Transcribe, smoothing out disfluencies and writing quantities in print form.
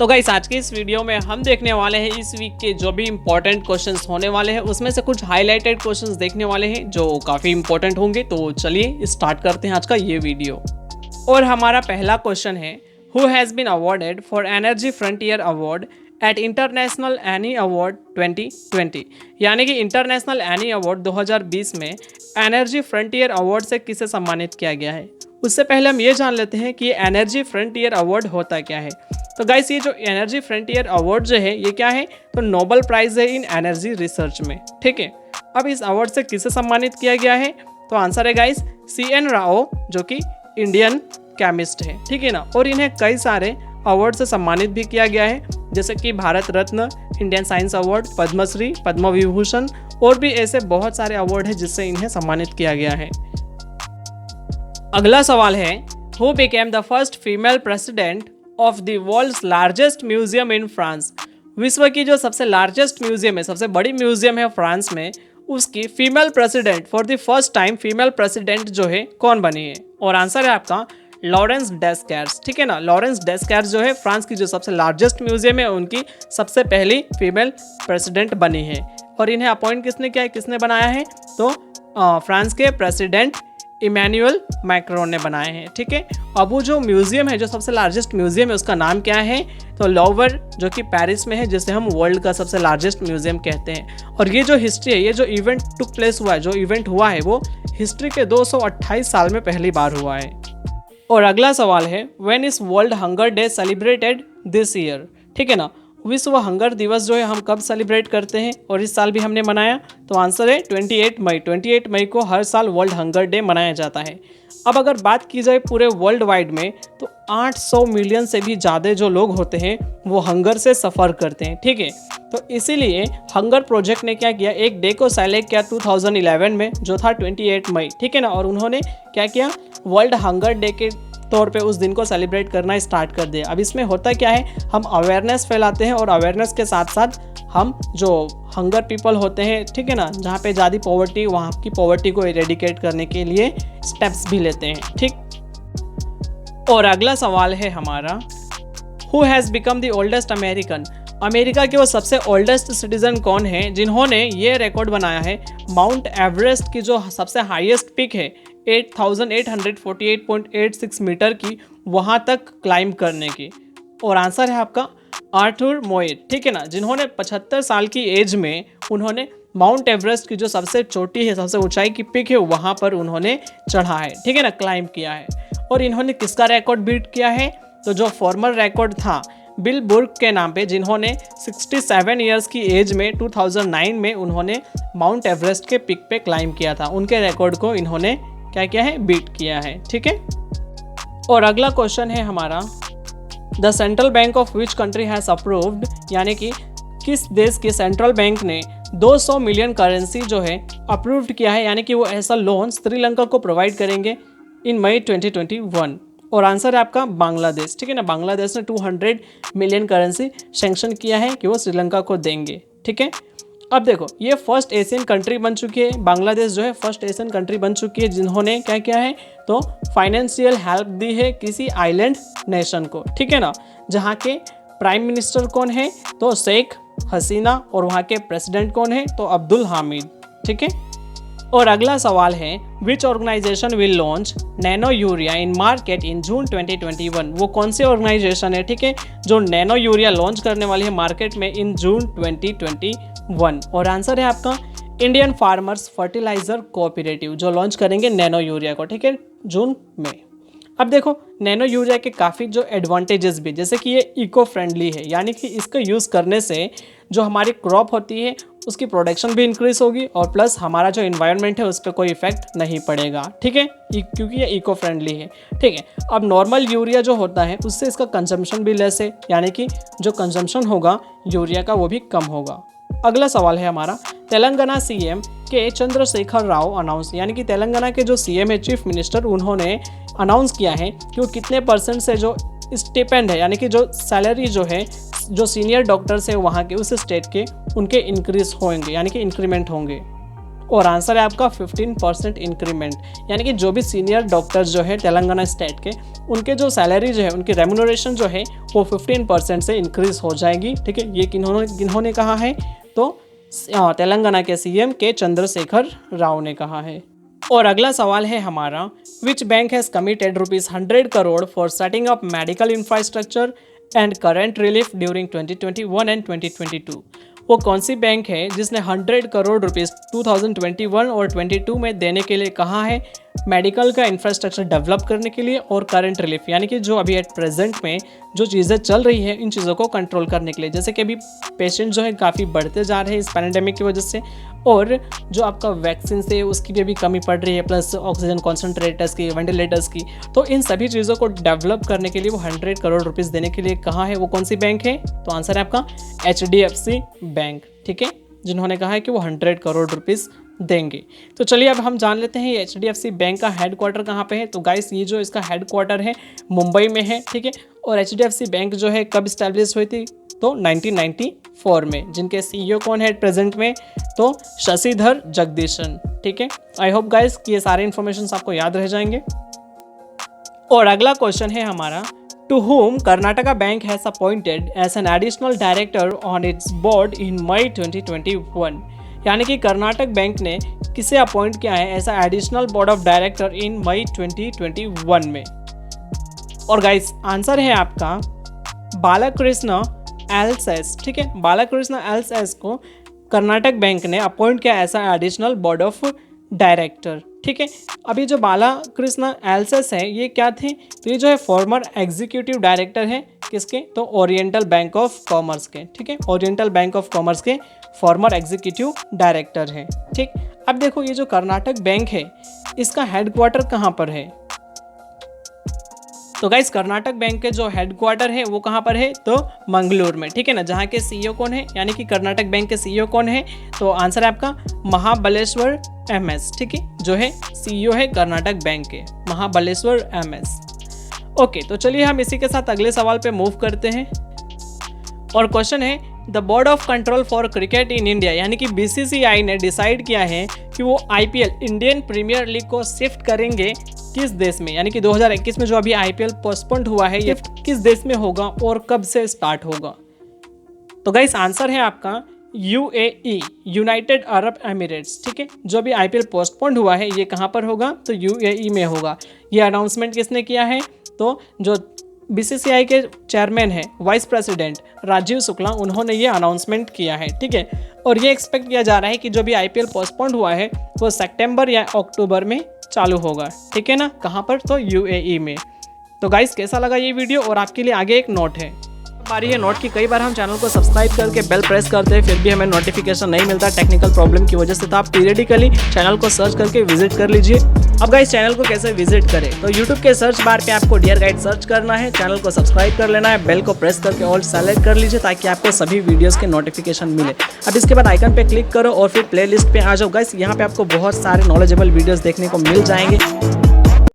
तो गाइस आज की इस वीडियो में हम देखने वाले हैं इस वीक के जो भी इंपॉर्टेंट क्वेश्चंस होने वाले हैं उसमें से कुछ हाईलाइटेड क्वेश्चंस देखने वाले हैं जो काफ़ी इंपॉर्टेंट होंगे। तो चलिए स्टार्ट करते हैं आज का ये वीडियो। और हमारा पहला क्वेश्चन है, who has been awarded for energy frontier award at international Annie award 2020, यानी कि इंटरनेशनल एनी अवार्ड 2020 में एनर्जी फ्रंटियर अवार्ड से किसे सम्मानित किया गया है। उससे पहले हम ये जान लेते हैं कि एनर्जी फ्रंटियर अवार्ड होता क्या है। तो गाइस ये जो एनर्जी फ्रंटियर अवार्ड जो है ये क्या है, तो नोबेल प्राइज़ है इन एनर्जी रिसर्च में। ठीक है, अब इस अवार्ड से किसे सम्मानित किया गया है, तो आंसर है गाइस CN राव जो कि इंडियन केमिस्ट है। ठीक है ना, और इन्हें कई सारे अवार्ड से सम्मानित भी किया गया है जैसे कि Bharat Ratna, Indian science award, Padmashri, Padma Vibhushan और भी ऐसे बहुत सारे अवार्ड हैं जिससे इन्हें सम्मानित किया गया है। अगला सवाल है, who became the first female president of the world's largest museum in France. विश्व की जो सबसे लार्जेस्ट म्यूजियम है, सबसे बड़ी म्यूजियम है फ्रांस में, उसकी female president for the first time female president जो है कौन बनी है। और आंसर है आपका लॉरेंस डेस्कैर्स। ठीक है ना, लॉरेंस डेस्कैर्स जो है फ्रांस की जो सबसे लार्जेस्ट म्यूजियम है उनकी सबसे पहली फीमेल प्रेसिडेंट बनी है। और इन्हें अपॉइंट किसने किया है, किसने बनाया है, तो फ्रांस के प्रेसिडेंट इमैनुअल मैक्रोन ने बनाए हैं। ठीक है, अब वो जो म्यूजियम है, जो सबसे लार्जेस्ट म्यूजियम है, उसका नाम क्या है, तो लोवर जो कि पेरिस में है, जिसे हम वर्ल्ड का सबसे लार्जेस्ट म्यूजियम कहते हैं। और ये जो हिस्ट्री है, ये जो इवेंट टुक प्लेस हुआ है, जो इवेंट हुआ है वो हिस्ट्री के 228 साल में पहली बार हुआ है। और अगला सवाल है, when is world hunger day celebrated this year. ठीक है ना, विश्व हंगर दिवस जो है हम कब सेलिब्रेट करते हैं, और इस साल भी हमने मनाया, तो आंसर है 28 मई। 28 मई को हर साल वर्ल्ड हंगर डे मनाया जाता है। अब अगर बात की जाए पूरे वर्ल्ड वाइड में, तो 800 मिलियन से भी ज़्यादा जो लोग होते हैं वो हंगर से सफ़र करते हैं। ठीक है, तो इसीलिए हंगर प्रोजेक्ट ने क्या किया, एक डे को सेलेक्ट किया 2011 में जो था 28 मई। ठीक है ना, और उन्होंने क्या किया, वर्ल्ड हंगर डे के तौर पे उस दिन को सेलिब्रेट करना स्टार्ट कर दिया। अब इसमें होता क्या है, हम अवेयरनेस फैलाते हैं और अवेयरनेस के साथ साथ हम जो हंगर पीपल होते हैं, ठीक है ना, जहाँ पे ज़्यादा पॉवर्टी, वहाँ की पॉवर्टी को इरेडिकेट करने के लिए स्टेप्स भी लेते हैं। ठीक, और अगला सवाल है हमारा, who has become the oldest American. America के वो सबसे ओल्डेस्ट सिटीजन कौन है जिन्होंने ये रिकॉर्ड बनाया है माउंट एवरेस्ट की जो सबसे हाईएस्ट पिक है 8848.86 मीटर की, वहाँ तक क्लाइंब करने की। और आंसर है आपका आर्थर मोएट। ठीक है ना, जिन्होंने 75 साल की एज में उन्होंने माउंट एवरेस्ट की जो सबसे चोटी है, सबसे ऊंचाई की पिक है, वहाँ पर उन्होंने चढ़ा है। ठीक है ना, क्लाइंब किया है। और इन्होंने किसका रिकॉर्ड बीट किया है, तो जो फॉर्मर रिकॉर्ड था बिल बुर्क के नाम पे, जिन्होंने 67 ईयर्स की एज में 2009 में उन्होंने माउंट एवरेस्ट के पिक पे क्लाइंब किया था, उनके रिकॉर्ड को इन्होंने क्या किया है, बीट किया है। ठीक है, और अगला क्वेश्चन है हमारा, the central bank of which country has approved, यानी कि किस देश के सेंट्रल बैंक ने 200 मिलियन करेंसी जो है अप्रूव्ड किया है, यानी कि वो ऐसा लोन श्रीलंका को प्रोवाइड करेंगे इन मई 2021। और आंसर है आपका बांग्लादेश। ठीक है ना, बांग्लादेश ने 200 मिलियन करेंसी सेंक्शन किया है कि वो श्रीलंका को देंगे। ठीक है, अब देखो ये फर्स्ट एशियन कंट्री बन चुकी है, बांग्लादेश जो है फर्स्ट एशियन कंट्री बन चुकी है जिन्होंने क्या किया है, तो फाइनेंशियल हेल्प दी है किसी आइलैंड नेशन को। ठीक है ना, जहाँ के प्राइम मिनिस्टर कौन है, तो शेख हसीना, और वहाँ के प्रेसिडेंट कौन है, तो अब्दुल हामिद। ठीक है, और अगला सवाल है, which organisation will launch nano urea in market in June 2021। वो कौन सी ऑर्गेनाइजेशन है, ठीक है, जो नैनो यूरिया लॉन्च करने वाली है मार्केट में इन जून 2021। और आंसर है आपका इंडियन फार्मर्स फर्टिलाइजर कोऑपरेटिव, जो लॉन्च करेंगे नैनो यूरिया को। ठीक है, जून में। अब देखो नैनो यूरिया के काफ़ी जो एडवांटेजेस भी, जैसे कि ये इको फ्रेंडली है, यानी कि इसका यूज़ करने से जो हमारी क्रॉप होती है उसकी प्रोडक्शन भी इंक्रीज होगी, और प्लस हमारा जो इन्वायरमेंट है उस पर कोई इफेक्ट नहीं पड़ेगा। ठीक है, क्योंकि ये इको फ्रेंडली है। ठीक है, अब नॉर्मल यूरिया जो होता है उससे इसका कंजम्पशन भी लेस है, यानी कि जो कंजम्पशन होगा यूरिया का वो भी कम होगा। अगला सवाल है हमारा, तेलंगाना CM के चंद्रशेखर राव अनाउंस, यानी कि तेलंगाना के जो CM है, चीफ मिनिस्टर, उन्होंने अनाउंस किया है कि वो कितने % से जो स्टिपेंड है, यानी कि जो सैलरी जो है, जो सीनियर डॉक्टर्स है वहाँ के उस स्टेट के, उनके इंक्रीज होंगे, यानी कि इंक्रीमेंट होंगे। और आंसर है आपका 15% इंक्रीमेंट, यानी कि जो भी सीनियर डॉक्टर्स जो है तेलंगाना स्टेट के, उनके जो सैलरी जो है, उनकी रेम्यूनरेशन जो है वो 15% से इंक्रीज हो जाएगी। ठीक है, ये किन्होंने कहा है? तो तेलंगाना के सीएम के चंद्रशेखर राव ने कहा है। और अगला सवाल है हमारा, which bank has committed ₹100 crore for setting up medical infrastructure and current relief during 2021 and 2022? वो कौन सी बैंक है जिसने 100 करोड़ रुपीस 2021 और 22 में देने के लिए कहा है मेडिकल का इंफ्रास्ट्रक्चर डेवलप करने के लिए और करंट रिलीफ, यानी कि जो अभी एट प्रेजेंट में जो चीज़ें चल रही है इन चीज़ों को कंट्रोल करने के लिए, जैसे कि अभी पेशेंट जो है काफ़ी बढ़ते जा रहे हैं इस पैंडेमिक की वजह से, और जो आपका वैक्सीन से उसकी भी अभी कमी पड़ रही है, प्लस ऑक्सीजन कॉन्सेंट्रेटर्स की, वेंटिलेटर्स की, तो इन सभी चीज़ों को डेवलप करने के लिए वो 100 करोड़ रुपीज़ देने के लिए कहा है। वो कौन सी बैंक है? तो आंसर है आपका HDFC बैंक। ठीक है, जिन्होंने कहा है कि वो 100 करोड़ रुपीज़ देंगे। तो चलिए अब हम जान लेते हैं ये HDFC बैंक का हेडक्वार्टर कहाँ पे है। तो गाइस, ये जो इसका हेडक्वार्टर है मुंबई में है। ठीक है, और HDFC बैंक जो है कब इस्टेब्लिश हुई थी? तो 1994 में। जिनके CEO कौन है प्रेजेंट में? तो शशिधर जगदीशन। ठीक है, आई होप गाइस कि ये सारे इन्फॉर्मेशन आपको याद रह जाएंगे। और अगला क्वेश्चन है हमारा, to whom Karnataka Bank has appointed as an additional director on its board in May 2021? यानी कि कर्नाटक बैंक ने किसे अपॉइंट किया है ऐसा additional board of director in May 2021 में? और गाइस, आंसर है आपका बालाकृष्ण एल्सेस। ठीक है, बालाकृष्ण एल्सेस को कर्नाटक बैंक ने अपॉइंट किया ऐसा एडिशनल बोर्ड ऑफ डायरेक्टर। ठीक है, अभी जो बालाकृष्ण एल्सेस है ये क्या थे? तो ये जो है फॉर्मर एग्जीक्यूटिव डायरेक्टर है किसके? तो ओरिएंटल बैंक ऑफ कॉमर्स के। ठीक है, ओरिएंटल बैंक ऑफ कॉमर्स के फॉर्मर एग्जीक्यूटिव डायरेक्टर है। ठीक, अब देखो ये जो कर्नाटक बैंक है इसका हेडक्वार्टर कहाँ पर है? तो गाइस, कर्नाटक बैंक के जो हेडक्वार्टर है वो कहाँ पर है? तो मंगलूर में। ठीक है ना, जहाँ के CEO कौन है, यानी कि कर्नाटक बैंक के CEO कौन है? तो आंसर है आपका महाबलेश्वर MS। ठीक है, जो है CEO है कर्नाटक बैंक के, महाबलेश्वर MS। ओके, तो चलिए हम इसी के साथ अगले सवाल पे मूव करते हैं। और क्वेश्चन है, the board of control for cricket in India, यानी कि BCCI ने डिसाइड किया है कि वो IPL इंडियन प्रीमियर लीग को शिफ्ट करेंगे किस देश में, यानी कि 2021 में जो अभी IPL पोस्टपोन्ड हुआ है ये किस देश में होगा और कब से स्टार्ट होगा? तो गाइस, आंसर है आपका UAE, यूनाइटेड अरब एमिरेट्स। ठीक है, जो भी IPL पोस्टपोन्ड हुआ है ये कहाँ पर होगा? तो UAE में होगा। ये अनाउंसमेंट किसने किया है? तो जो BCCI के चेयरमैन है वाइस प्रेसिडेंट राजीव शुक्ला, उन्होंने ये अनाउंसमेंट किया है। ठीक है, और ये एक्सपेक्ट किया जा रहा है कि जो भी IPL पोस्टपोन्ड हुआ है वो सितंबर या अक्टूबर में चालू होगा। ठीक है ना, कहाँ पर? तो UAE में। तो गाइस, कैसा लगा ये वीडियो? और आपके लिए आगे एक नोट है, बारी है नोट की कई बार हम चैनल को सब्सक्राइब करके बेल प्रेस करते हैं फिर भी हमें नोटिफिकेशन नहीं मिलता टेक्निकल प्रॉब्लम की वजह से, तो आप पीरियडिकली चैनल को सर्च करके विजिट कर लीजिए। अब गाइस, चैनल को कैसे विजिट करें? तो यूट्यूब के सर्च बार पे आपको डियर गाइड सर्च करना है, चैनल को सब्सक्राइब कर लेना है, बेल को प्रेस करके ऑल सेलेक्ट कर लीजिए ताकि आपको सभी वीडियोस के नोटिफिकेशन मिले। अब इसके बाद आइकन पे क्लिक करो और फिर प्ले लिस्ट पे आ जाओ। गाइस, यहाँ पे आपको बहुत सारे नॉलेजेबल वीडियोस देखने को मिल जाएंगे।